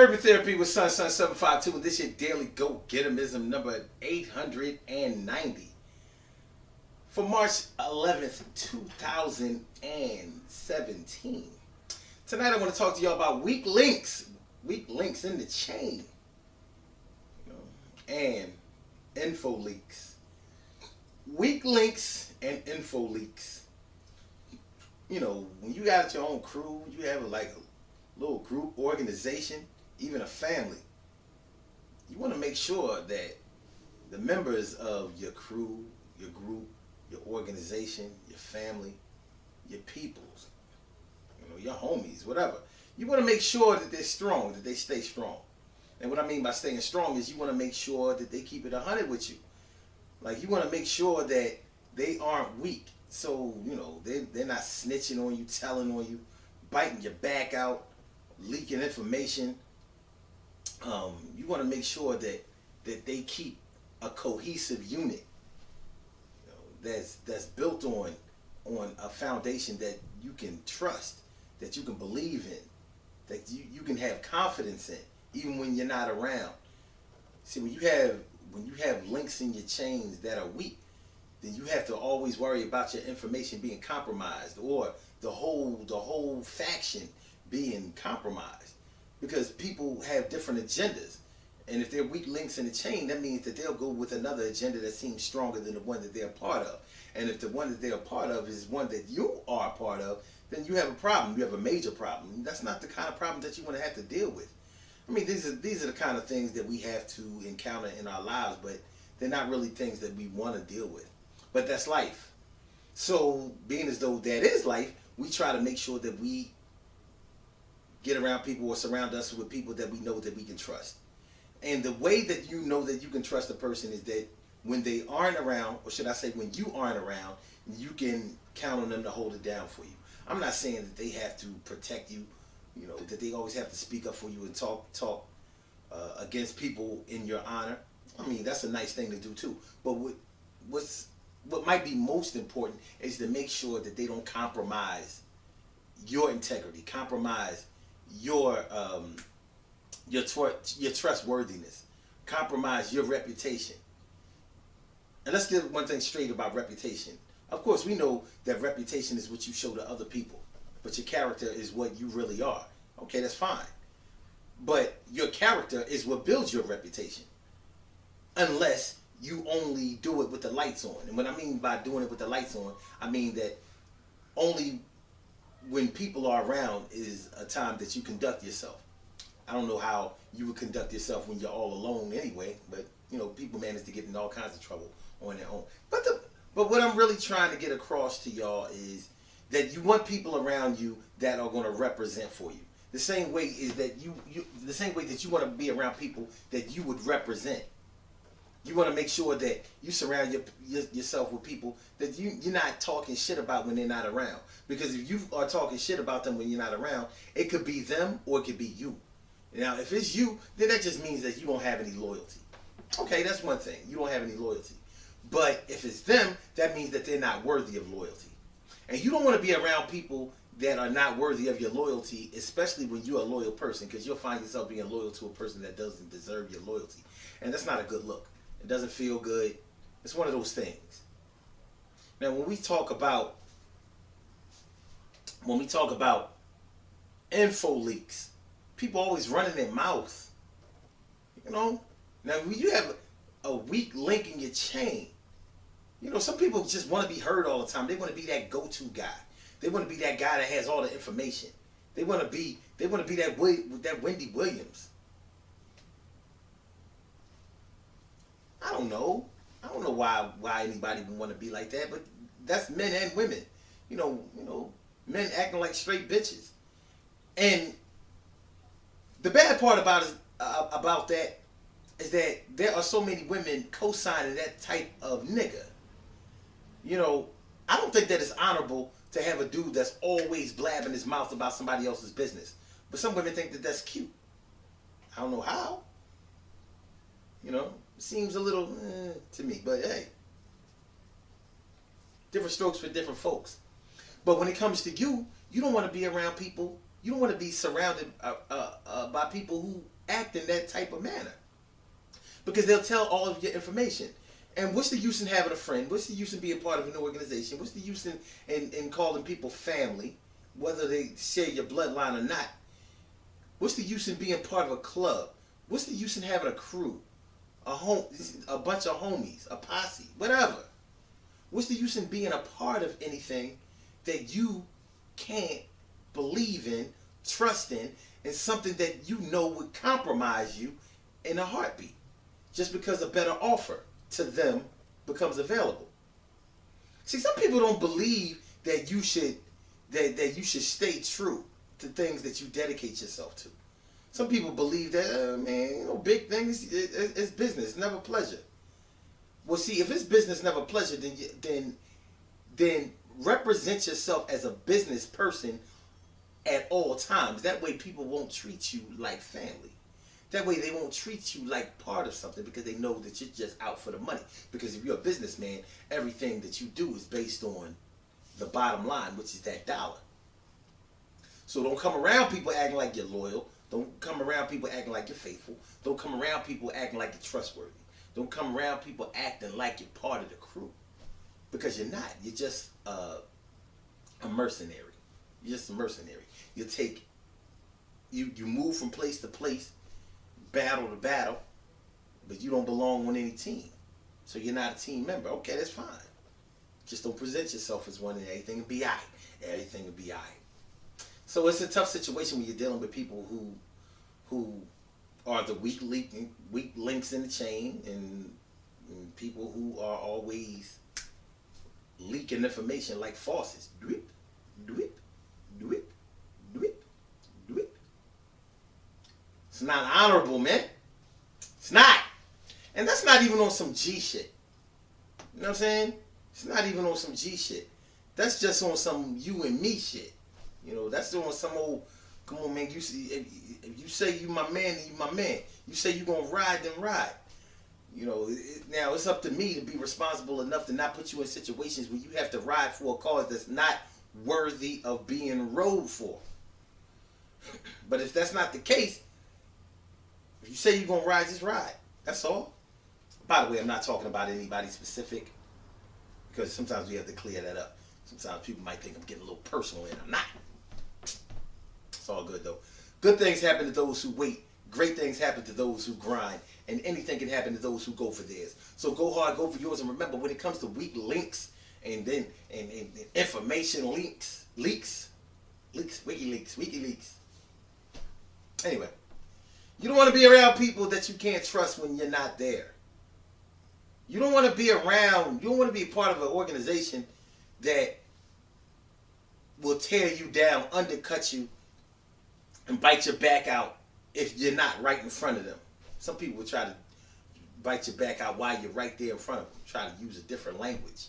Urban Therapy with Sun 752, and this your daily go getimism number 890 for March 11th, 2017. Tonight I want to talk to y'all about weak links in the chain, and info leaks. Weak links and info leaks. When you got your own crew, you have like a little group, organization, even a family, you want to make sure that the members of your crew, your group, your organization, your family, your peoples, your homies, whatever, you want to make sure that they're strong, that they stay strong. And what I mean by staying strong is you want to make sure that they keep it 100 with you. Like, you want to make sure that they aren't weak. So, they're not snitching on you, telling on you, biting your back out, leaking information. You want to make sure that they keep a cohesive unit, that's built on a foundation that you can trust, that you can believe in, that you can have confidence in, even when you're not around. See, when you have links in your chains that are weak, then you have to always worry about your information being compromised, or the whole faction being compromised, because people have different agendas. And if they're weak links in the chain, that means that they'll go with another agenda that seems stronger than the one that they're a part of. And if the one that they're a part of is one that you are a part of, then you have a problem. You have a major problem. That's not the kind of problem that you want to have to deal with. I mean, these are the kind of things that we have to encounter in our lives, but they're not really things that we want to deal with. But that's life. So, being as though that is life, we try to make sure that we get around people or surround us with people that we know that we can trust. And the way that you know that you can trust a person is that when they aren't around, or should I say when you aren't around, you can count on them to hold it down for you. I'm not saying that they have to protect you, that they always have to speak up for you and talk against people in your honor. I mean, that's a nice thing to do too. But what might be most important is to make sure that they don't compromise your integrity, compromise your trustworthiness, compromise your reputation. And let's get one thing straight about reputation. Of course, we know that reputation is what you show to other people, but your character is what you really are. Okay, that's fine. But your character is what builds your reputation, unless you only do it with the lights on. And what I mean by doing it with the lights on, I mean that only when people are around is a time that you conduct yourself. I don't know how you would conduct yourself when you're all alone anyway, but people manage to get in all kinds of trouble on their own. But what I'm really trying to get across to y'all is that you want people around you that are going to represent for you. The same way is that the same way that you want to be around people that you would represent. You want to make sure that you surround yourself with people that you're not talking shit about when they're not around. Because if you are talking shit about them when you're not around, it could be them or it could be you. Now, if it's you, then that just means that you don't have any loyalty. Okay, that's one thing. You don't have any loyalty. But if it's them, that means that they're not worthy of loyalty. And you don't want to be around people that are not worthy of your loyalty, especially when you're a loyal person, because you'll find yourself being loyal to a person that doesn't deserve your loyalty. And that's not a good look. It doesn't feel good. It's one of those things. Now, when we talk about info leaks, people always running their mouth. Now, when you have a weak link in your chain, some people just want to be heard all the time. They want to be that go-to guy. They want to be that guy that has all the information. They want to be that Wendy Williams. I don't know why anybody would want to be like that, but that's men and women. Men acting like straight bitches. And the bad part about that is that there are so many women co-signing that type of nigga. I don't think that it's honorable to have a dude that's always blabbing his mouth about somebody else's business. But some women think that that's cute. I don't know how. It seems a little to me, but hey. Different strokes for different folks. But when it comes to you don't want to be around people. You don't want to be surrounded by people act in that type of manner because they'll tell all of your information. And what's the use in having a friend? What's the use in being part of an organization? What's the use in calling people family, whether they share your bloodline or not? What's the use in being part of a club? What's the use in having a crew, a bunch of homies, a posse, whatever? What's the use in being a part of anything that you can't believe in, trust in, and something that you know would compromise you in a heartbeat just because a better offer to them becomes available? See, some people don't believe that you should stay true to things that you dedicate yourself to. Some people believe that, man, big things, it's business, never pleasure. Well, see, if it's business, never pleasure, then represent yourself as a business person at all times. That way people won't treat you like family. That way they won't treat you like part of something because they know that you're just out for the money. Because if you're a businessman, everything that you do is based on the bottom line, which is that dollar. So don't come around people acting like you're loyal. Don't come around people acting like you're faithful. Don't come around people acting like you're trustworthy. Don't come around people acting like you're part of the crew. Because you're not. You're just a mercenary. You're just a mercenary. You move from place to place, battle to battle, but you don't belong on any team. So you're not a team member. Okay, that's fine. Just don't present yourself as one and everything will be all right. Everything will be all right. So it's a tough situation when you're dealing with people who are the weak links in the chain and people who are always leaking information like faucets. Drip, drip, drip, drip, drip. It's not honorable, man. It's not. And that's not even on some G shit. You know what I'm saying? It's not even on some G shit. That's just on some you and me shit. You know, that's on some old, come on, man, if you say you my man, then you my man. You say you gonna ride, then ride. You know, now it's up to me to be responsible enough to not put you in situations where you have to ride for a cause that's not worthy of being rode for. But if that's not the case, if you say you're gonna ride, just ride. That's all. By the way, I'm not talking about anybody specific because sometimes we have to clear that up. Sometimes people might think I'm getting a little personal and I'm not. It's all good though. Good things happen to those who wait. Great things happen to those who grind. And anything can happen to those who go for theirs. So go hard, go for yours. And remember, when it comes to weak links and information leaks, WikiLeaks. Anyway, you don't want to be around people that you can't trust when you're not there. You don't want to be around, you don't want to be a part of an organization that will tear you down, undercut you, and bite your back out if you're not right in front of them. Some people will try to bite your back out while you're right there in front of them, try to use a different language.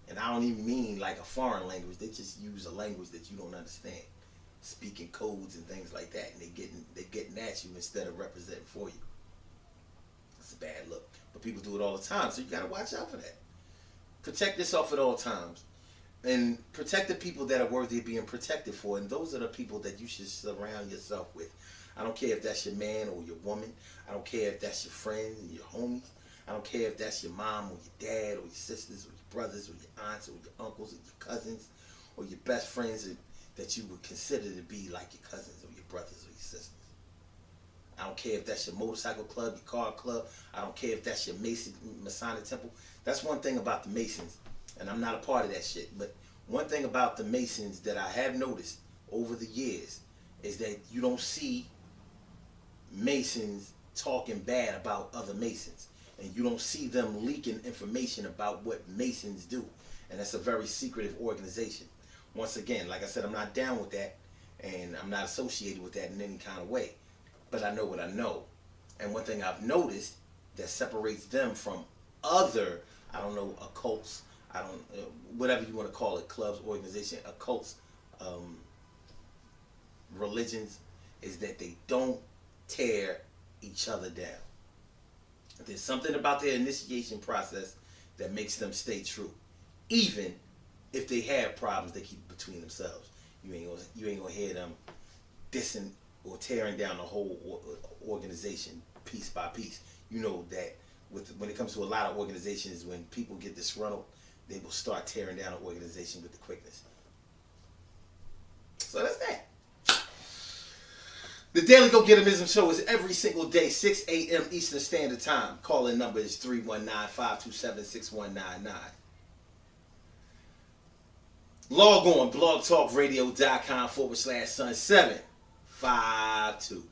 And I don't even mean like a foreign language. They just use a language that you don't understand, speaking codes and things like that, and they're getting at you instead of representing for you. It's a bad look. But people do it all the time, so you gotta watch out for that. Protect yourself at all times. And protect the people that are worthy of being protected for. And those are the people that you should surround yourself with. I don't care if that's your man or your woman. I don't care if that's your friends and your homies. I don't care if that's your mom or your dad or your sisters or your brothers or your aunts or your uncles or your cousins or your best friends that you would consider to be like your cousins or your brothers or your sisters. I don't care if that's your motorcycle club, your car club. I don't care if that's your Masonic temple. That's one thing about the Masons. And I'm not a part of that shit. But one thing about the Masons that I have noticed over the years is that you don't see Masons talking bad about other Masons. And you don't see them leaking information about what Masons do. And that's a very secretive organization. Once again, like I said, I'm not down with that. And I'm not associated with that in any kind of way. But I know what I know. And one thing I've noticed that separates them from other, I don't know, occults, whatever you want to call it, clubs, organization, occults, religions, is that they don't tear each other down. There's something about their initiation process that makes them stay true. Even if they have problems they keep between themselves. You ain't gonna hear them dissing or tearing down the whole organization piece by piece. You know that when it comes to a lot of organizations, when people get disgruntled, they will start tearing down an organization with the quickness. So that's that. The Daily Go Getimism Show is every single day, 6 a.m. Eastern Standard Time. Call-in number is 319-527-6199. Log on blogtalkradio.com/Sun752.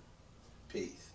Peace.